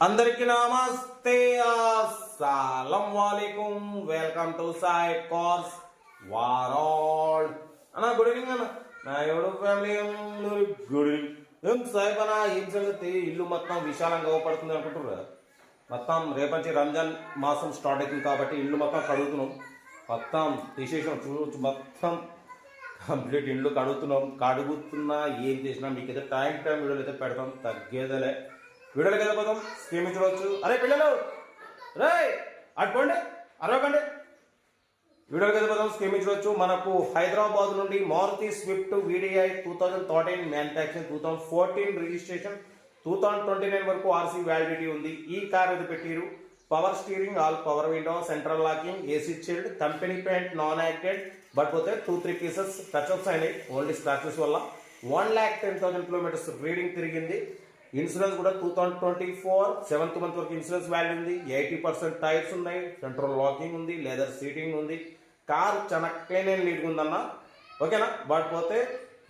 అందరికి నమస్తే అస్సలం వాలేకుం welcome to Sai cars world అన్న గుడ్ ఈవినింగ్ అన్న నా ఎవడు ఫ్యామిలీ గుడ్ ఈవినింగ్ ఏం సాయిబ్ అన్న ఏం సంగతి ఇల్లు మొత్తం విశాలంగా అవపడుతుంది అనుకుంటున్నారు మొత్తం రేపంచి రంజాన్ మాసం స్టార్ట్ అవుతుంది కాబట్టి ఇల్లు మొత్తం కడుగుతున్నాం మొత్తం తీసేసాం చూడవచ్చు మొత్తం కంప్లీట్ ఇల్లు కడుగుతున్నా ఏం చేసినా మీకు అయితే టైం వీడియోలు అయితే పెడతాం తగ్గేదలే వీడియోకి వెళ్ళిపోతాం స్క్రీన్ చూడవచ్చు అరే పిల్లలు రే అటుకోండి అరవకండి వీడియోకి వెళ్ళిపోతాం స్క్రీన్ చూడవచ్చు మనకు హైదరాబాద్ నుండి Maruti Swift VDI 2013 manufacturing 2014 registration 2029 వరకు ఆర్సీ వ్యాలిడిటీ ఉంది ఈ కార్ అయితే పెట్టిరు power steering all power window central locking AC chilled company paint non acted but పోతే 2-3 పీసెస్ టచ్ అప్స్ అయినాయి ఓన్లీ స్క్రాచెస్ వల్ల 1,10,000 కిలోమీటర్స్ రీడింగ్ తిరిగింది ఇన్సూరెన్స్ కూడా 2024 7th మంత్ వరకు ఇన్సూరెన్స్ వాల్యూ ఉంది 80% టైర్స్ ఉన్నాయి సెంట్రల్ లాకింగ్ ఉంది లెదర్ సీటింగ్ ఉంది కార్ చాలా క్లీన్ అండ్ నీట్గా ఉందన్న ఓకేనా బట్ పోతే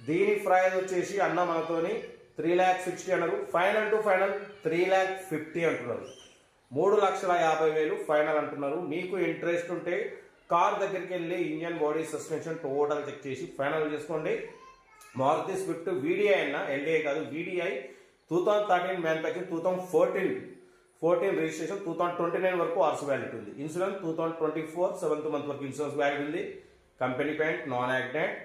దీని ప్రైస్ వచ్చేసి అన్న మనతోని 3,60,000 అన్నారు ఫైనల్ టు ఫైనల్ 3,50,000 అంటున్నారు 3,50,000 ఫైనల్ అంటున్నారు మీకు ఇంట్రెస్ట్ ఉంటే కార్ దగ్గరికి వెళ్ళి engine body suspension total check చేసి ఫైనల్ చేసుకోండి మారుతి స్విఫ్ట్ వీడిఐ అన్న ఎల్డిఐ కాదు వీడిఐ 2013 మ్యానుఫ్యాక్చరింగ్ 2014 రిజిస్ట్రేషన్ 2029 వరకు ఆర్సీ వ్యాలిడ్ ఉంది ఇన్సూరెన్స్ 2024 7th మంత్ వరకు ఇన్సూరెన్స్ వ్యాలిడ్ ఉంది company paint non accident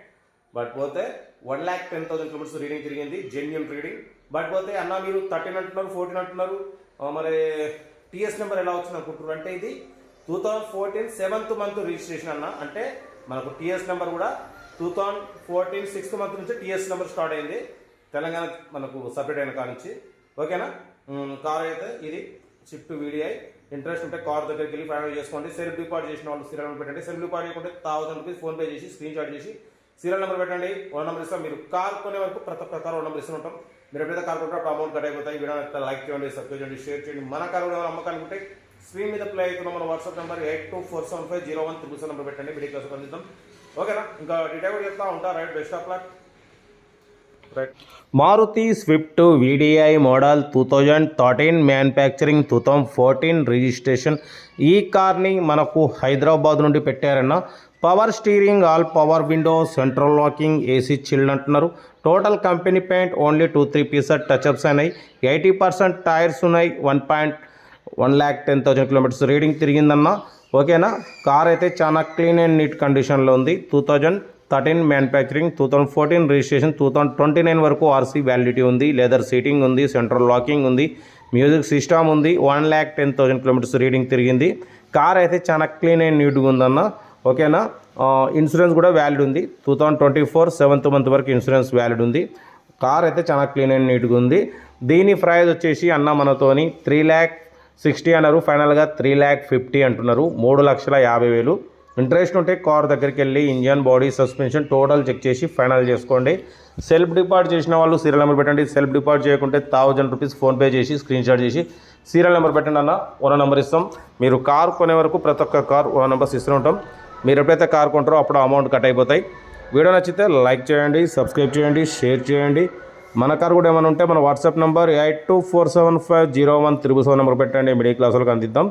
but పోతే 1,10,000 కిలోమీటర్స్ రీడింగ్ తిరిగింది జెన్యున్ రీడింగ్ బట్ పోతే అన్న మీరు 13 అంటున్నారు 14 అంటున్నారు మరి టీఎస్ నెంబర్ ఎలా వచ్చింది అనుకుంటున్నారు అంటే ఇది 2014 7th మంత్ రిజిస్ట్రేషన్ అన్న అంటే మనకు టీఎస్ నెంబర్ కూడా 2014 6th మంత్ నుంచి టీఎస్ నెంబర్ స్టార్ట్ అయింది తెలంగాణ మనకు సపరేట్ అయిన కార్ నుంచి ఓకేనా కార్ అయితే ఇది స్విఫ్ట్ వీడిఐ ఇంట్రెస్ట్ ఉంటే కార్ దగ్గరికి వెళ్ళి ఫైనల్ చేసుకోండి సెల్ఫ్ డిపాజిట్ చేసిన వాళ్ళు సీరియల్ నెంబర్ పెట్టండి సెల్ఫ్ డిపాజిట్ చేయకుంటే 1,000 రూపీస్ ఫోన్పే చేసి స్క్రీన్ షాట్ చేసి సీరియల్ నెంబర్ పెట్టండి 1 నెంబర్ ఇస్తాం మీరు కార్ కొనే వరకు ప్రతి ఒక్క కార్ 1 నెంబర్ ఇస్తూ ఉంటాం మీరు ఎప్పుడైతే కార్ కొంటారో అమౌంట్ కట్ అయిపోతాయి వీడియో లైక్ చేయండి సబ్స్క్రైబ్ చేయండి షేర్ చేయండి మన కార్ కూడా అమ్మకానుకుంటే స్క్రీన్ మీద ప్లే అవుతున్న మన వాట్సాప్ నెంబర్ 82475013 నెంబర్ పెట్టండి వీడియో కోసం అందిద్దాం ఓకేనా ఇంకా డీటెయిల్ కూడా చెప్తా ఉంటా right best of luck Maruti Swift VDI model 2013 manufacturing 2014 registration ఈ కార్ని మనకు హైదరాబాద్ నుండి పెట్టారన్న power steering all power window central locking AC chilled అంటున్నారు total company paint only 2-3 pieces touch ups అయినాయి 80% టైర్స్ ఉన్నాయి 1,10,000 కిలోమీటర్స్ రీడింగ్ తిరిగిందన్న ఓకేనా కార్ అయితే చాలా క్లీన్ అండ్ నీట్ కండిషన్లో ఉంది 2013 మ్యానుఫ్యాక్చరింగ్ 2014 రిజిస్ట్రేషన్ 2029 వరకు ఆర్సీ వ్యాలిడిటీ ఉంది లెదర్ సీటింగ్ ఉంది సెంట్రల్ లాకింగ్ ఉంది మ్యూజిక్ సిస్టమ్ ఉంది 1,10,000 కిలోమీటర్స్ రీడింగ్ తిరిగింది కార్ అయితే చాలా క్లీన్ అండ్ నీట్గా ఉందన్న ఓకేనా ఇన్సూరెన్స్ కూడా వ్యాలిడ్ ఉంది 2024 7th మంత్ వరకు ఇన్సూరెన్స్ వ్యాలిడ్ ఉంది కార్ అయితే చాలా క్లీన్ అండ్ నీట్గా ఉంది దీని ప్రైస్ వచ్చేసి అన్న మనతోని 3,60,000 అన్నారు ఫైనల్గా 3,50,000 అంటున్నారు 3,50,000 ఇంట్రెస్ట్ ఉంటే కార్ దగ్గరికి వెళ్ళి engine body suspension total check చేసి ఫైనల్ చేసుకోండి సెల్ఫ్ డిపాజిట్ చేసిన వాళ్ళు సీరియల్ నెంబర్ పెట్టండి సెల్ఫ్ డిపాజిట్ చేయకుంటే 1,000 రూపీస్ ఫోన్పే చేసి స్క్రీన్ షాట్ చేసి సీరియల్ నెంబర్ పెట్టండి అన్న 1 నెంబర్ ఇస్తాం మీరు కార్ కొనే వరకు ప్రతి ఒక్క కార్ 1 నెంబర్స్ ఇస్తూ ఉంటాం మీరు ఎప్పుడైతే కార్ కొంటారో అప్పుడు అమౌంట్ కట్ అయిపోతాయి వీడియో నచ్చితే లైక్ చేయండి సబ్స్క్రైబ్ చేయండి షేర్ చేయండి మన కార్ కూడా ఏమైనా ఉంటే మన వాట్సాప్ నెంబర్ 82475013 నెంబర్ పెట్టండి మిడిల్ క్లాస్ వాళ్ళకి అందిద్దాం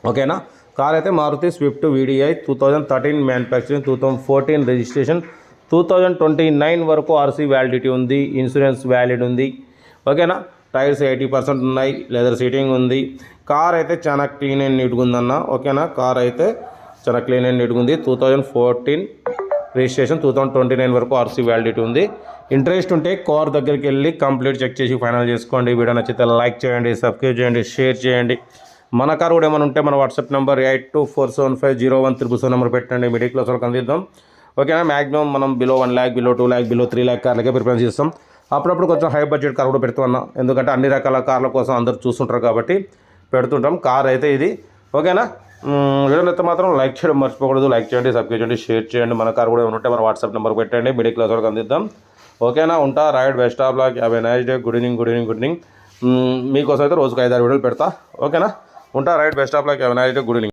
ఓకేనా కార్ అయితే Maruti Swift VDI 2013 manufacturing 2014 registration 2029 వరకు ఆర్సీ వ్యాలిడిటీ ఉంది ఇన్సూరెన్స్ వ్యాలిడ్ ఉంది ఓకేనా టైర్స్ 80% ఉన్నాయి లెదర్ సీటింగ్ ఉంది కార్ అయితే చాలా క్లీన్ అండ్ నీట్గా ఉందన్న ఓకేనా కార్ అయితే చాలా క్లీన్ అండ్ నీట్గా ఉంది 2014 రిజిస్ట్రేషన్ 2029 వరకు ఆర్సీ వ్యాలిడిటీ ఉంది ఇంట్రెస్ట్ ఉంటే కార్ దగ్గరికి వెళ్ళి కంప్లీట్ చెక్ చేసి ఫైనల్ చేసుకోండి వీడియో నచ్చితే లైక్ చేయండి సబ్స్క్రైబ్ చేయండి షేర్ చేయండి మన కార్ కూడా ఏమైనా ఉంటే మన వాట్సాప్ నెంబర్ 82475013 నెంబర్ పెట్టండి మిడిల్ క్లాస్ వాళ్ళకి అందిద్దాం ఓకేనా మ్యాక్సిమం మనం below 1 lakh below 2 lakh below 3 lakh కార్లకే ప్రిఫరెన్స్ ఇస్తాం అప్పుడప్పుడు కొంచెం హై బడ్జెట్ కార్ కూడా పెడుతున్నా ఎందుకంటే అన్ని రకాల కార్ల కోసం అందరు చూస్తుంటారు కాబట్టి పెడుతుంటాం కార్ అయితే ఇది ఓకేనా వీడియోలో అయితే మాత్రం లైక్ చేయడం మర్చిపోకూడదు లైక్ చేయండి సబ్స్క్రైబ్ చేయండి షేర్ చేయండి మన కార్ కూడా ఏమైనా ఉంటే మన వాట్సాప్ నెంబర్ పెట్టండి మిడిల్ క్లాస్ వాళ్ళకి అందిద్దాం ఓకేనా ఉంటా right best of luck have a nice day good evening మీకోసం అయితే రోజుకు 5-6 వీడియోలు పెడతా ఓకేనా ఉంటా right best of luck have a nice day good evening